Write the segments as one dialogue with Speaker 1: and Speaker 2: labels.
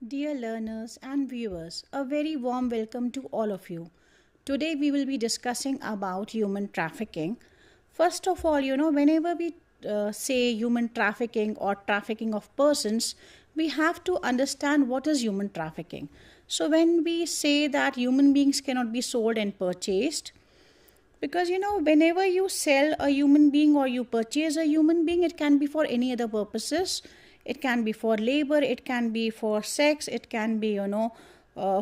Speaker 1: Dear learners and viewers, a very warm welcome to all of you. Today we will be discussing about human trafficking. First of all, whenever we say human trafficking or trafficking of persons, we have to understand what is human trafficking. So when we say that human beings cannot be sold and purchased, because whenever you sell a human being or you purchase a human being, it can be for any other purposes. It can be for labor, it can be for sex, it can be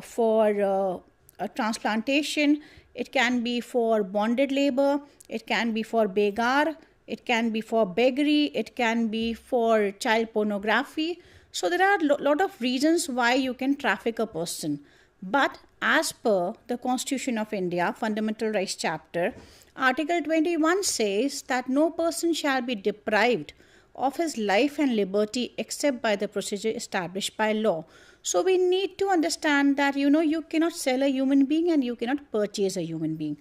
Speaker 1: for a transplantation, it can be for bonded labor, it can be for begar, it can be for beggary, it can be for child pornography. So there are a lot of reasons why you can traffic a person. But as per the Constitution of India, Fundamental Rights Chapter, Article 21 says that no person shall be deprived of his life and liberty except by the procedure established by law. So we need to understand that you cannot sell a human being and you cannot purchase a human being.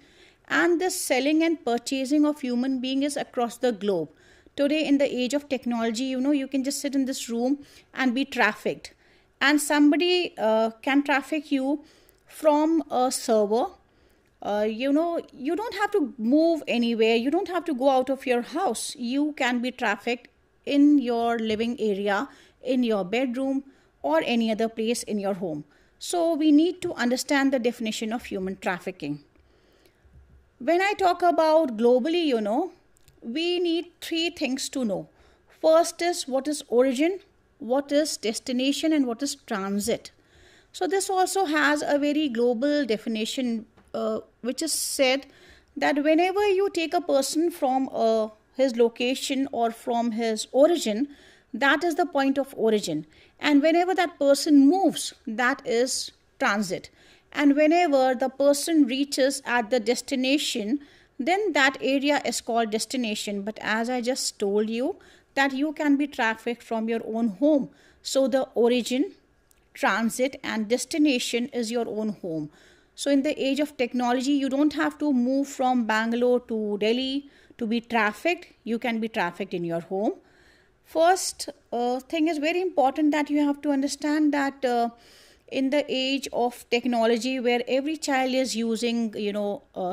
Speaker 1: And this selling and purchasing of human being is across the globe. Today in the age of technology, you can just sit in this room and be trafficked. And somebody can traffic you from a server. You don't have to move anywhere. You don't have to go out of your house. You can be trafficked in your living area, in your bedroom, or any other place in your home. So we need to understand the definition of human trafficking. When I talk about globally, we need three things to know. First is what is origin, what is destination, and what is transit. So this also has a very global definition, which is said that whenever you take a person from his location or from his origin, that is the point of origin. And whenever that person moves, that is transit. And whenever the person reaches at the destination, then that area is called destination. But as I just told you, that you can be trafficked from your own home. So the origin, transit, and destination is your own home. So in the age of technology, you don't have to move from Bangalore to Delhi to be trafficked. You can be trafficked in your home. First thing is very important that you have to understand that in the age of technology where every child is using,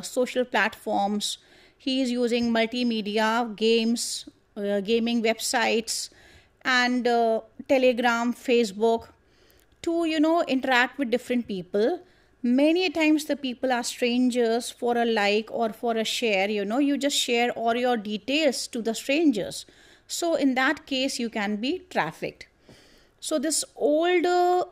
Speaker 1: social platforms, he is using multimedia, games, gaming websites, and Telegram, Facebook to, interact with different people. Many times the people are strangers. For a like or for a share, you just share all your details to the strangers. So in that case, you can be trafficked. So this old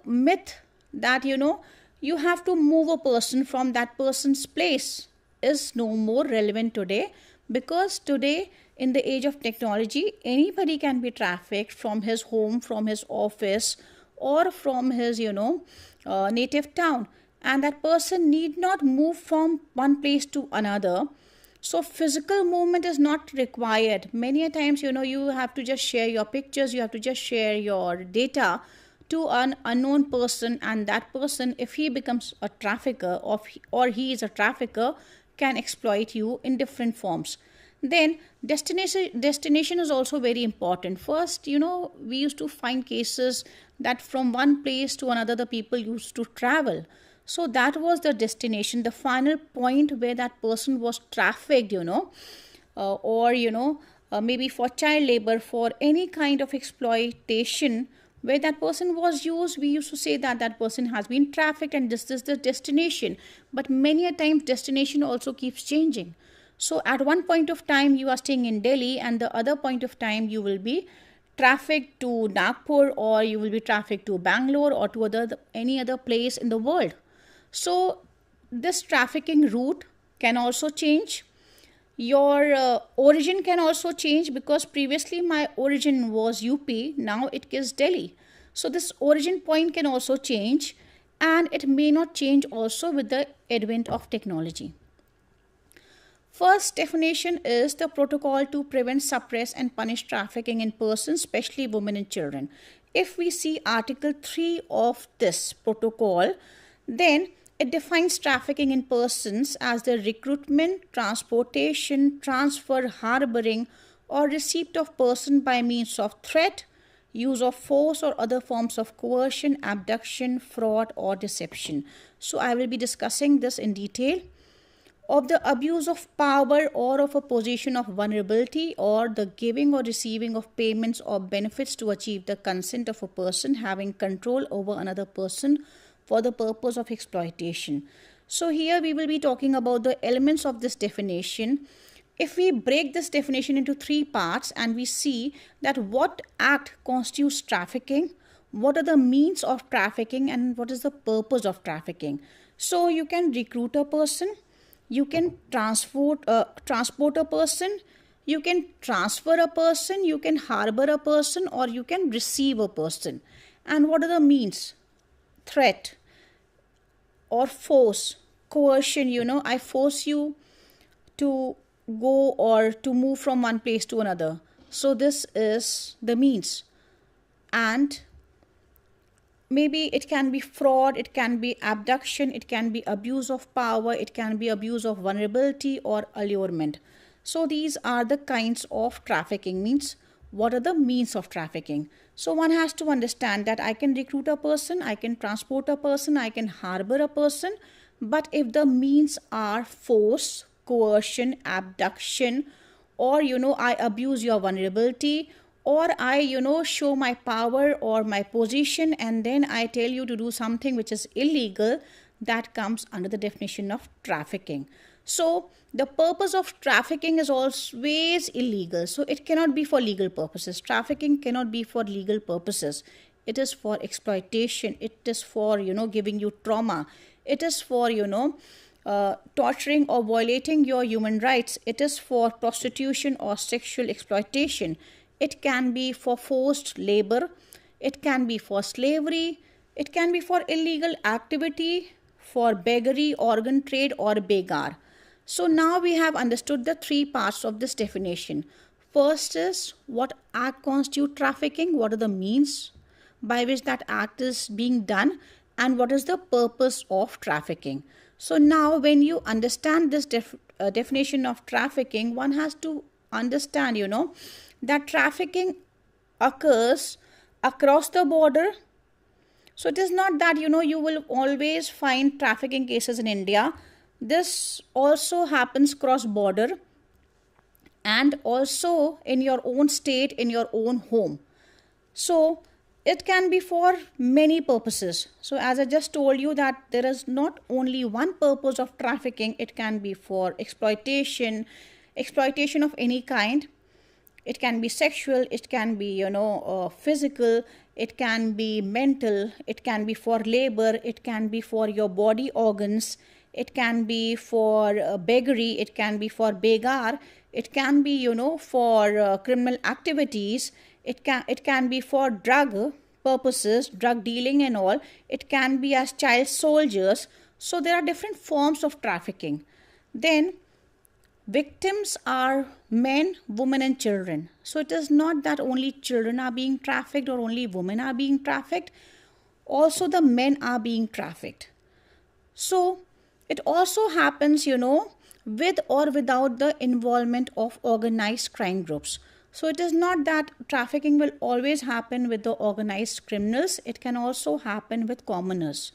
Speaker 1: myth that, you have to move a person from that person's place is no more relevant today, because today in the age of technology, anybody can be trafficked from his home, from his office, or from his, native town. And that person need not move from one place to another. So physical movement is not required. Many a times, you have to just share your pictures, you have to just share your data to an unknown person, and that person, if he becomes a trafficker or he is a trafficker, can exploit you in different forms. Then destination is also very important. First, we used to find cases that from one place to another the people used to travel. So that was the destination, the final point where that person was trafficked, or maybe for child labor, for any kind of exploitation where that person was used. We used to say that that person has been trafficked and this is the destination. But many a times destination also keeps changing. So at one point of time you are staying in Delhi, and the other point of time you will be trafficked to Nagpur, or you will be trafficked to Bangalore, or to any other place in the world. So this trafficking route can also change. Your origin can also change, because previously my origin was UP, now it is Delhi. So this origin point can also change, and it may not change also with the advent of technology. First definition is the protocol to prevent, suppress, and punish trafficking in persons, especially women and children. If we see Article 3 of this protocol, then it defines trafficking in persons as the recruitment, transportation, transfer, harboring, or receipt of person by means of threat, use of force or other forms of coercion, abduction, fraud, or deception. So I will be discussing this in detail. Of the abuse of power or of a position of vulnerability, or the giving or receiving of payments or benefits to achieve the consent of a person having control over another person for the purpose of exploitation. So here we will be talking about the elements of this definition. If we break this definition into three parts and we see that what act constitutes trafficking, what are the means of trafficking, and what is the purpose of trafficking. So you can recruit a person, you can transport a person, you can transfer a person, you can harbor a person, or you can receive a person. And what are the means? Threat or force, coercion, I force you to go or to move from one place to another. So this is the means. And maybe it can be fraud, it can be abduction, it can be abuse of power, it can be abuse of vulnerability or allurement. So these are the kinds of trafficking. Means what are the means of trafficking? So one has to understand that I can recruit a person, I can transport a person, I can harbor a person, but if the means are force, coercion, abduction, or I abuse your vulnerability, or I show my power or my position, and then I tell you to do something which is illegal, that comes under the definition of trafficking. So the purpose of trafficking is always illegal. So it cannot be for legal purposes. Trafficking cannot be for legal purposes. It is for exploitation. It is for giving you trauma. It is for torturing or violating your human rights. It is for prostitution or sexual exploitation. It can be for forced labor, it can be for slavery, it can be for illegal activity, for beggary, organ trade, or begar. So now we have understood the three parts of this definition. First is what act constitutes trafficking, what are the means by which that act is being done, and what is the purpose of trafficking. So now when you understand this definition of trafficking, one has to understand, that trafficking occurs across the border. So it is not that you will always find trafficking cases in India. This also happens cross border and also in your own state, in your own home. So it can be for many purposes. So as I just told you that there is not only one purpose of trafficking, it can be for exploitation of any kind. It can be sexual, it can be, physical, it can be mental, it can be for labor, it can be for your body organs, it can be for beggary, it can be for begar, it can be, for criminal activities, it can be for drug purposes, drug dealing and all, it can be as child soldiers. So there are different forms of trafficking. Then victims are men, women, and children. So it is not that only children are being trafficked or only women are being trafficked. Also the men are being trafficked. So it also happens, with or without the involvement of organized crime groups. So it is not that trafficking will always happen with the organized criminals. It can also happen with commoners.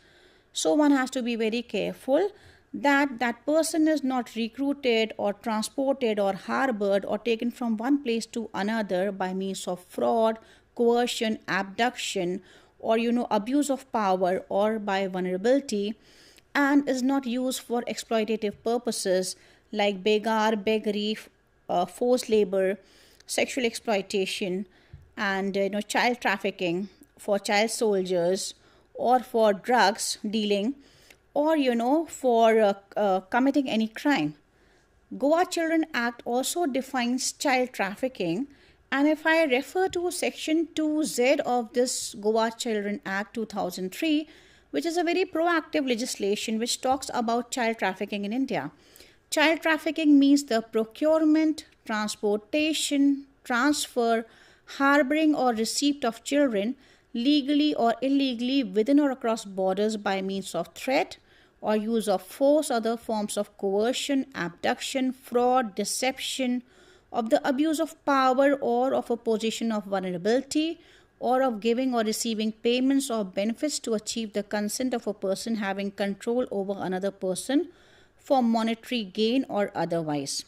Speaker 1: So one has to be very careful that that person is not recruited or transported or harbored or taken from one place to another by means of fraud, coercion, abduction, or abuse of power or by vulnerability, and is not used for exploitative purposes like beggary, forced labor, sexual exploitation, and child trafficking, for child soldiers, or for drugs dealing, or for committing any crime. Goa Children Act also defines child trafficking, and if I refer to section 2Z of this Goa Children Act 2003, which is a very proactive legislation which talks about child trafficking in India. Child trafficking means the procurement, transportation, transfer, harboring or receipt of children legally or illegally within or across borders by means of threat or use of force, other forms of coercion, abduction, fraud, deception, of the abuse of power or of a position of vulnerability, or of giving or receiving payments or benefits to achieve the consent of a person having control over another person for monetary gain or otherwise.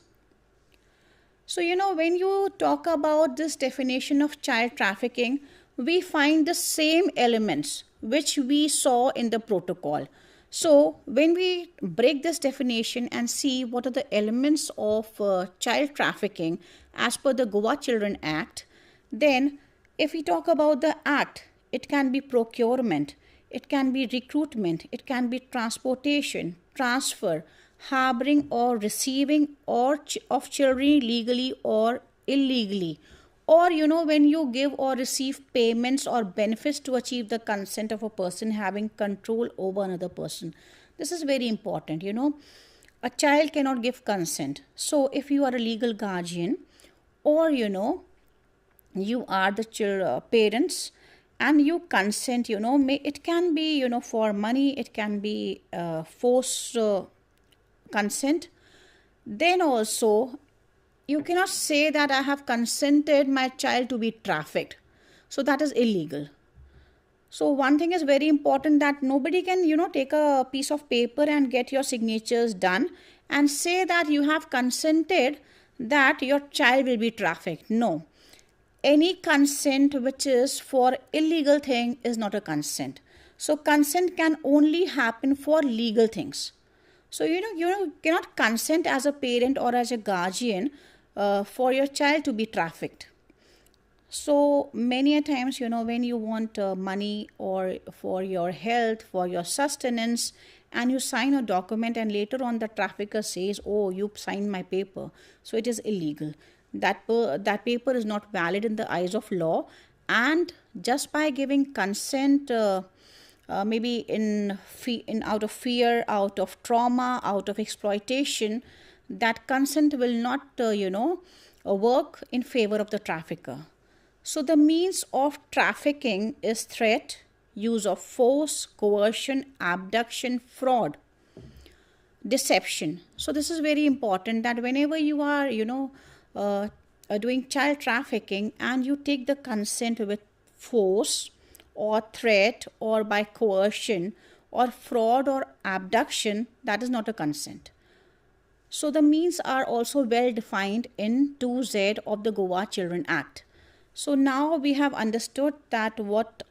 Speaker 1: So, when you talk about this definition of child trafficking, we find the same elements which we saw in the protocol. So, when we break this definition and see what are the elements of child trafficking as per the Goa Children Act, then if we talk about the act, it can be procurement, it can be recruitment, it can be transportation, transfer, harboring or receiving of children legally or illegally, or when you give or receive payments or benefits to achieve the consent of a person having control over another person. This is very important. A child cannot give consent. So if you are a legal guardian, or you are the parents and you consent, it can be for money, it can be forced consent. Then also you cannot say that I have consented my child to be trafficked. So that is illegal. So one thing is very important, that nobody can take a piece of paper and get your signatures done and say that you have consented that your child will be trafficked. No. Any consent which is for illegal thing is not a consent. So consent can only happen for legal things. So you cannot consent as a parent or as a guardian for your child to be trafficked. So many a times, when you want money or for your health, for your sustenance, and you sign a document and later on the trafficker says, oh, you signed my paper, so it is illegal. That paper is not valid in the eyes of law, and just by giving consent, maybe in out of fear, out of trauma, out of exploitation, that consent will not work in favor of the trafficker. So the means of trafficking is threat, use of force, coercion, abduction, fraud, deception. So this is very important, that whenever you are doing child trafficking and you take the consent with force or threat or by coercion or fraud or abduction, that is not a consent. So the means are also well defined in 2Z of the Goa Children Act. So now we have understood that what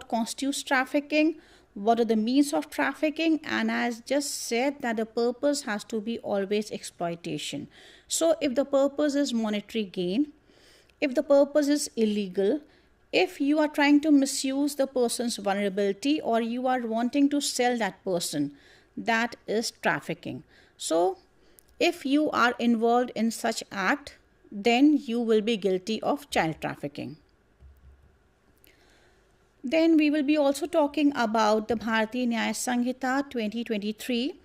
Speaker 1: constitutes trafficking, what are the means of trafficking, and as just said that the purpose has to be always exploitation. So if the purpose is monetary gain, if the purpose is illegal, if you are trying to misuse the person's vulnerability or you are wanting to sell that person, that is trafficking. So if you are involved in such act, then you will be guilty of child trafficking. Then we will be also talking about the Bharatiya Nyaya Sanhita 2023.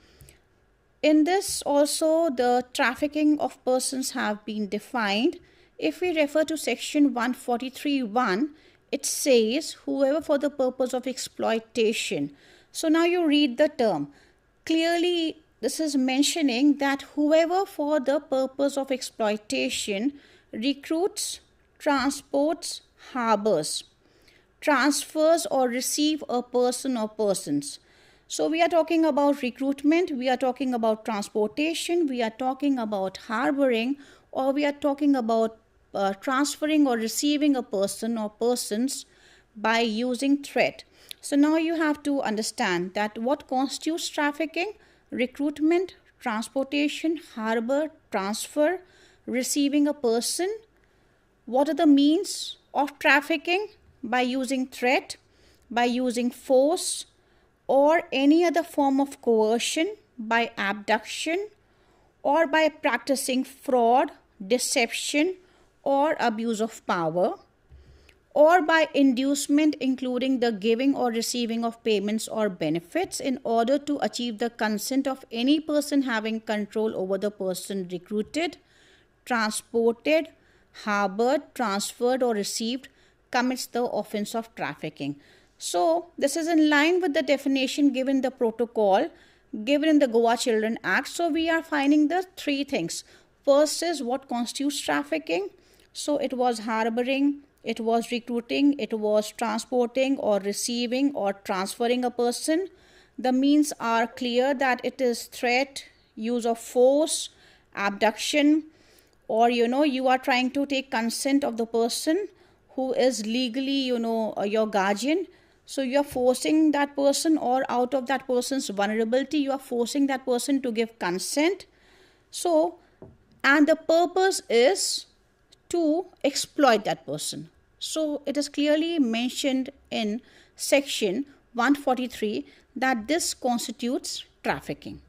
Speaker 1: In this also the trafficking of persons have been defined. If we refer to section 143(1), it says whoever for the purpose of exploitation. So now you read the term. Clearly this is mentioning that whoever for the purpose of exploitation recruits, transports, harbors, transfers or receive a person or persons. So we are talking about recruitment, we are talking about transportation, we are talking about harboring, or we are talking about transferring or receiving a person or persons by using threat. So now you have to understand that what constitutes trafficking: recruitment, transportation, harbor, transfer, receiving a person. What are the means of trafficking? By using threat, by using force, or any other form of coercion, by abduction, or by practicing fraud, deception, or abuse of power, or by inducement, including the giving or receiving of payments or benefits in order to achieve the consent of any person having control over the person recruited, transported, harbored, transferred, or received, commits the offense of trafficking. So this is in line with the definition given in the protocol, given in the Goa Children Act. So we are finding the three things. First is what constitutes trafficking. So it was harboring, it was recruiting, it was transporting or receiving or transferring a person. The means are clear that it is threat, use of force, abduction, or you are trying to take consent of the person who is legally your guardian. So you are forcing that person, or out of that person's vulnerability you are forcing that person to give consent. So, and the purpose is to exploit that person. So it is clearly mentioned in section 143 that this constitutes trafficking.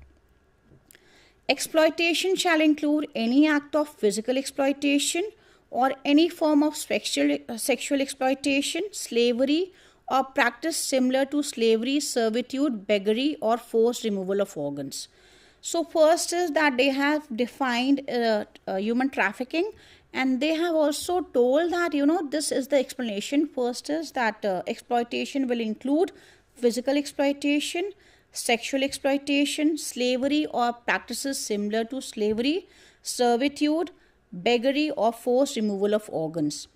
Speaker 1: Exploitation shall include any act of physical exploitation or any form of sexual exploitation, slavery, or practice similar to slavery, servitude, beggary, or forced removal of organs. So first is that they have defined human trafficking, and they have also told that this is the explanation. First is that exploitation will include physical exploitation, sexual exploitation, slavery or practices similar to slavery, servitude, beggary, or forced removal of organs.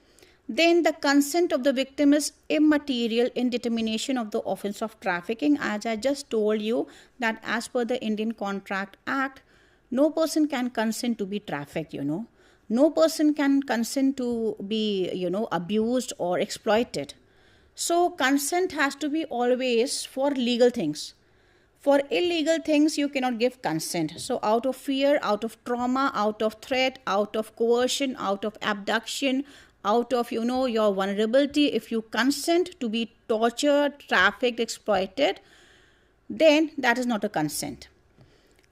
Speaker 1: Then the consent of the victim is immaterial in determination of the offense of trafficking. As I just told you that as per the Indian Contract Act, no person can consent to be trafficked, No person can consent to be, abused or exploited. So consent has to be always for legal things. For illegal things, you cannot give consent. So out of fear, out of trauma, out of threat, out of coercion, out of abduction, out of your vulnerability, if you consent to be tortured, trafficked, exploited, then that is not a consent.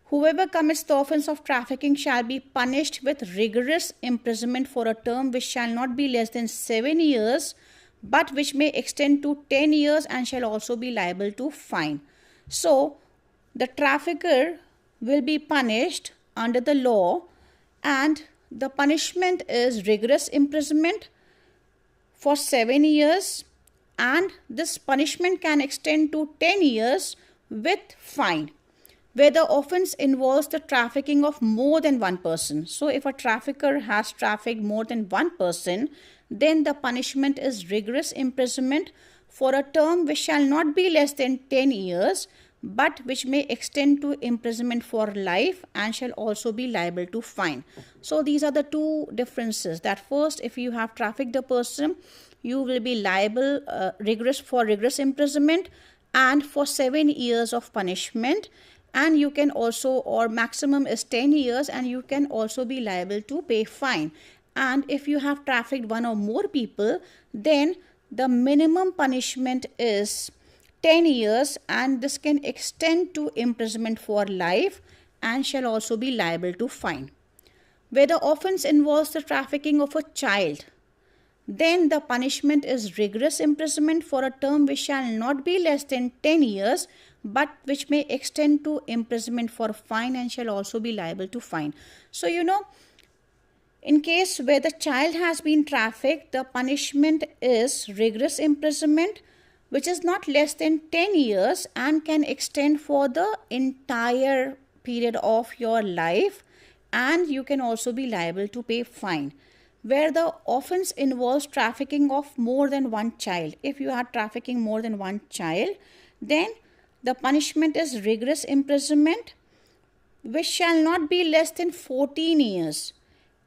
Speaker 1: Whoever commits the offense of trafficking shall be punished with rigorous imprisonment for a term which shall not be less than 7 years, but which may extend to 10 years and shall also be liable to fine. So the trafficker will be punished under the law, and the punishment is rigorous imprisonment for 7 years, and this punishment can extend to 10 years with fine, where the offense involves the trafficking of more than one person. So if a trafficker has trafficked more than one person, then the punishment is rigorous imprisonment for a term which shall not be less than 10 years, but which may extend to imprisonment for life and shall also be liable to fine. So these are the two differences. That first, if you have trafficked a person, you will be liable rigorous imprisonment and for 7 years of punishment, and you can also, or maximum is 10 years, and you can also be liable to pay fine. And if you have trafficked one or more people, then the minimum punishment is 10 years, and this can extend to imprisonment for life and shall also be liable to fine. Where the offense involves the trafficking of a child, then the punishment is rigorous imprisonment for a term which shall not be less than 10 years, but which may extend to imprisonment for fine and shall also be liable to fine. So, in case where the child has been trafficked, the punishment is rigorous imprisonment, which is not less than 10 years and can extend for the entire period of your life, and you can also be liable to pay fine. Where the offense involves trafficking of more than one child, if you are trafficking more than one child, then the punishment is rigorous imprisonment, which shall not be less than 14 years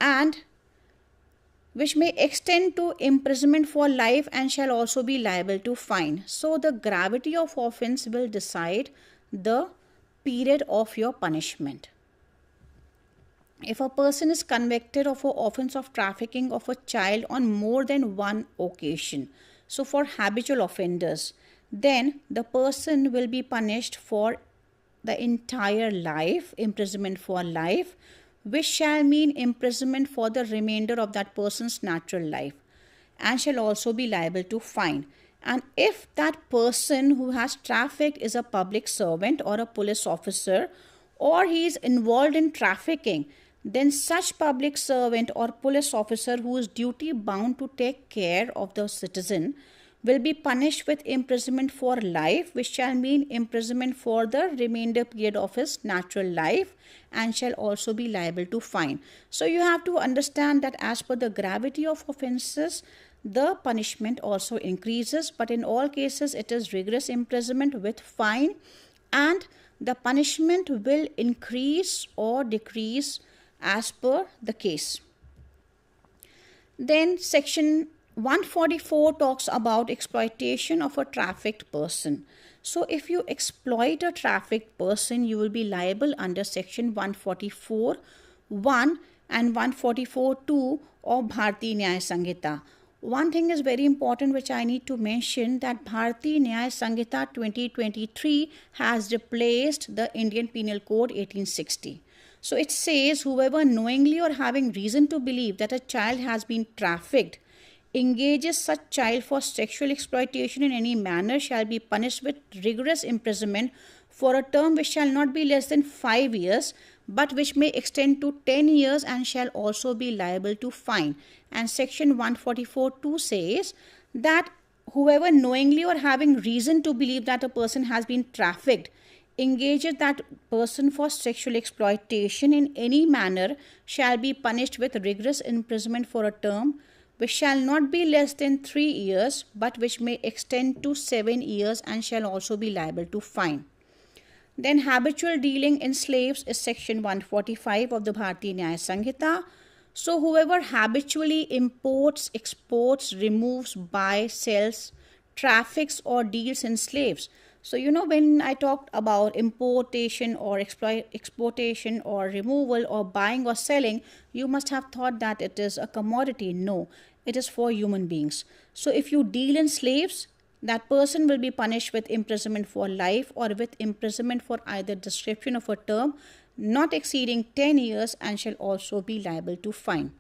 Speaker 1: and which may extend to imprisonment for life and shall also be liable to fine. So the gravity of offense will decide the period of your punishment. If a person is convicted of an offense of trafficking of a child on more than one occasion, so for habitual offenders, then the person will be punished for the entire life, imprisonment for life, which shall mean imprisonment for the remainder of that person's natural life and shall also be liable to fine. And if that person who has trafficked is a public servant or a police officer, or he is involved in trafficking, then such public servant or police officer who is duty bound to take care of the citizen will be punished with imprisonment for life, which shall mean imprisonment for the remainder period of his natural life and shall also be liable to fine. So you have to understand that as per the gravity of offences, the punishment also increases, but in all cases it is rigorous imprisonment with fine, and the punishment will increase or decrease as per the case. Then section 144 talks about exploitation of a trafficked person. So if you exploit a trafficked person, you will be liable under section 144(1) and 144(2) of Bharatiya Nyaya Sanhita. One thing is very important which I need to mention, that Bharatiya Nyaya Sanhita 2023 has replaced the Indian Penal Code 1860. So it says, whoever knowingly or having reason to believe that a child has been trafficked engages such child for sexual exploitation in any manner shall be punished with rigorous imprisonment for a term which shall not be less than 5 years, but which may extend to 10 years and shall also be liable to fine. And section 144(2) says that whoever knowingly or having reason to believe that a person has been trafficked engages that person for sexual exploitation in any manner shall be punished with rigorous imprisonment for a term which shall not be less than 3 years, but which may extend to 7 years and shall also be liable to fine. Then habitual dealing in slaves is section 145 of the Bharatiya Nyaya Sanhita. So whoever habitually imports, exports, removes, buys, sells, traffics or deals in slaves. So when I talked about importation or exportation or removal or buying or selling, you must have thought that it is a commodity. No, it is for human beings. So if you deal in slaves, that person will be punished with imprisonment for life or with imprisonment for either description of a term not exceeding 10 years and shall also be liable to fine.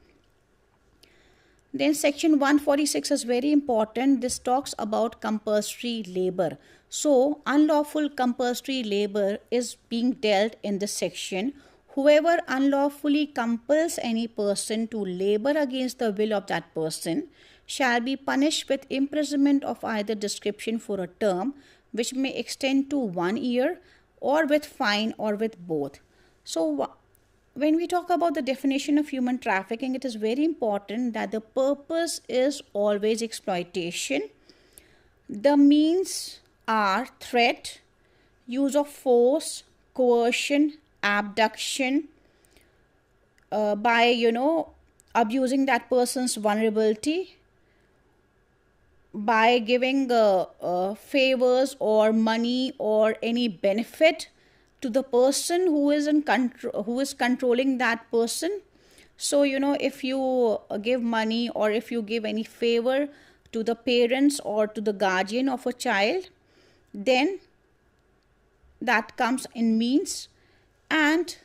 Speaker 1: Then section 146 is very important. This talks about compulsory labor. So unlawful compulsory labor is being dealt in this section. Whoever unlawfully compels any person to labor against the will of that person shall be punished with imprisonment of either description for a term which may extend to 1 year or with fine or with both. So when we talk about the definition of human trafficking, it is very important that the purpose is always exploitation. The means are threat, use of force, coercion, abduction, by abusing that person's vulnerability, by giving favors or money or any benefit to the person who is controlling that person. So if you give money or if you give any favor to the parents or to the guardian of a child, then that comes in means. And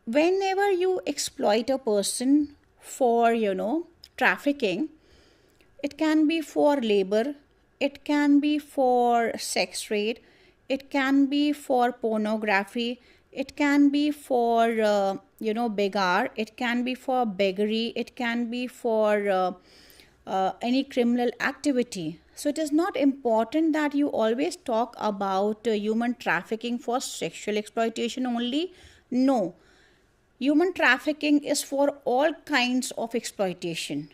Speaker 1: whenever you exploit a person for trafficking, it can be for labor, it can be for sex trade, it can be for pornography, it can be for beggar, it can be for beggary, it can be for any criminal activity. So it is not important that you always talk about human trafficking for sexual exploitation only. No, human trafficking is for all kinds of exploitation.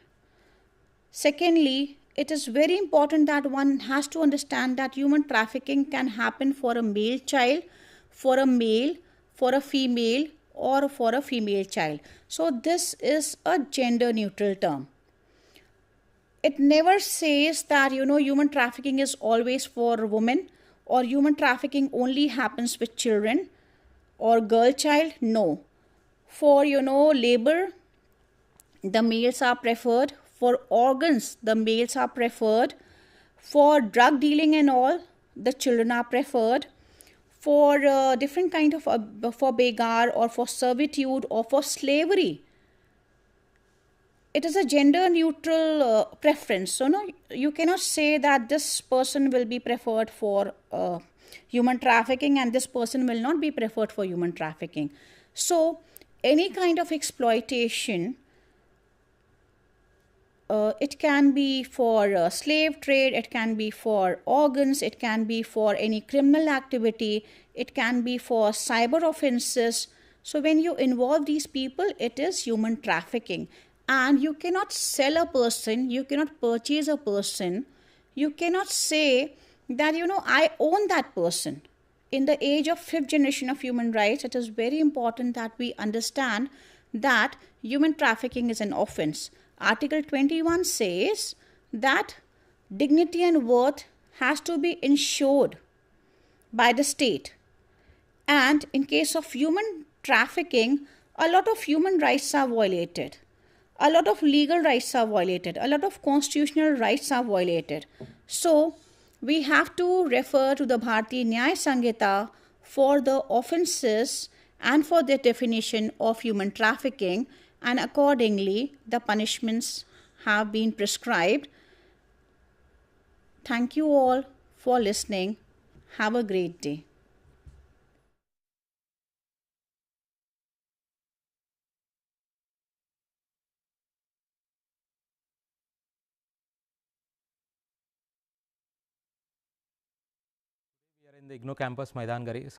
Speaker 1: Secondly, it is very important that one has to understand that human trafficking can happen for a male child, for a male, for a female, or for a female child. So this is a gender neutral term. It never says that human trafficking is always for women or human trafficking only happens with children or girl child. No. For labor, the males are preferred. For organs, the males are preferred. For drug dealing and all, the children are preferred. For different kind of for beggar or for servitude or for slavery, it is a gender neutral preference. So no, you cannot say that this person will be preferred for human trafficking and this person will not be preferred for human trafficking. So any kind of exploitation, it can be for slave trade, it can be for organs, it can be for any criminal activity, it can be for cyber offenses. So when you involve these people, it is human trafficking. And you cannot sell a person, you cannot purchase a person, you cannot say that, I own that person. In the age of fifth generation of human rights, it is very important that we understand that human trafficking is an offense. Article 21 says that dignity and worth has to be ensured by the state. And in case of human trafficking, a lot of human rights are violated. A lot of legal rights are violated. A lot of constitutional rights are violated. So, we have to refer to the Bharatiya Nyaya Sanhita for the offenses and for the definition of human trafficking, and accordingly, the punishments have been prescribed. Thank you all for listening. Have a great day.
Speaker 2: We are in the IGNOU campus, Maidan Gari.